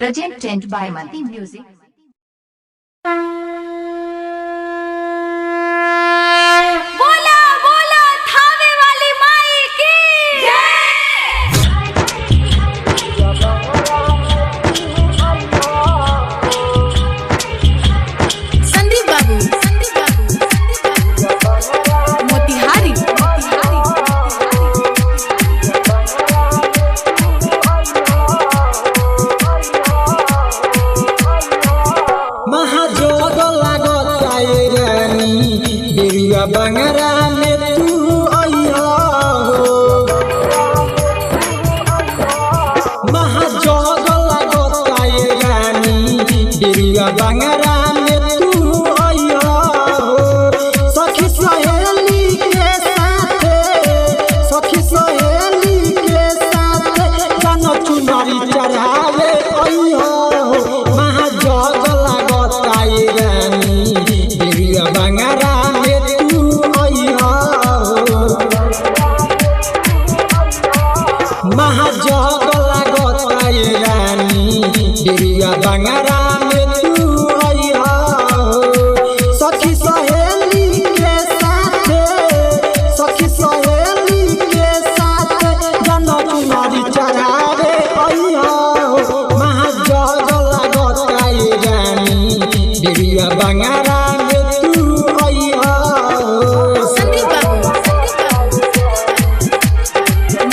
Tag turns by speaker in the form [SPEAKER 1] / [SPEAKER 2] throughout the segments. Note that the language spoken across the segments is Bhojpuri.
[SPEAKER 1] Presented by Manti Music.
[SPEAKER 2] बोला बोला थावे वाली माई की संदीप बाबू मोतिहारी
[SPEAKER 3] महाजोग लागत रानी बिरुआ बंगरा में तू आइया हो। महाजोग लागत रानी बिरुआ बंगरा में तू आइया हो। सखी सहेली के साथ जन चुनरी चढ़ावे आइया हो। महाजोग लागत रानी बिरुआ बंगरा में तू आइया हो। महाजोग लागत रानी बिरुआ बंगरा में तू आइया हो। सखी सहेली के साथ जन चुनरी चढ़ावे आइया हो। महाजोग लागत रानी बिरुआ बंगरा में तू आइया हो।
[SPEAKER 2] संदीप बाबू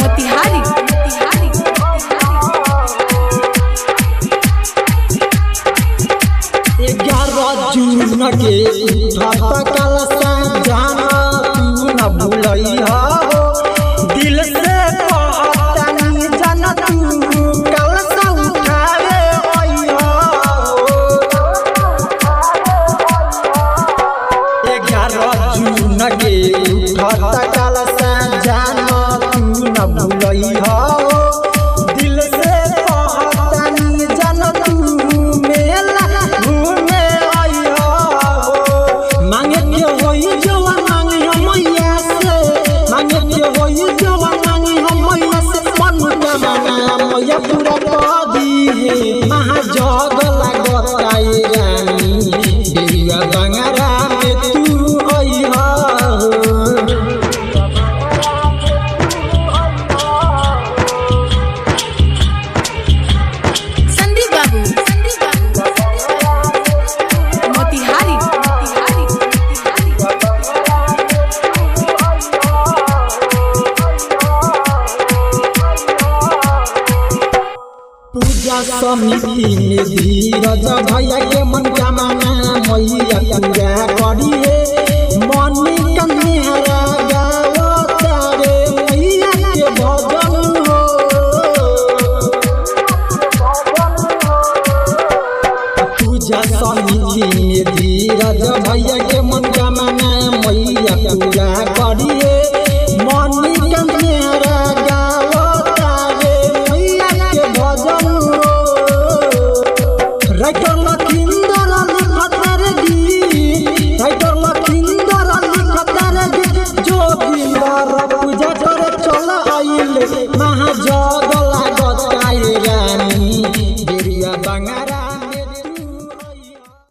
[SPEAKER 2] मोतिहारी
[SPEAKER 3] 11 जून के कल से जाना तू न भूलइहा हो। दिल से कहतनी जन तू कल से उठावे आइहा हो। 11 जून के कल से जाना तू न भूलइहा हो। दिल से कहतनी जन तू मेला घूमे आइहा हो। मांगे के होई जवा मांगे हम मैया से, मांगे के होई जवा मांगे हम मैया से। मन का मांगा मैया पूरा कर दी है। महाजोग लागत रानी बिरुआ बंगरा में तू आइहा हो।
[SPEAKER 2] संदीप बाबू मोतिहारी
[SPEAKER 3] पूजा समिति में धीरज भैया के मन कामना मैया पूरा करिए। मनी कन्हैया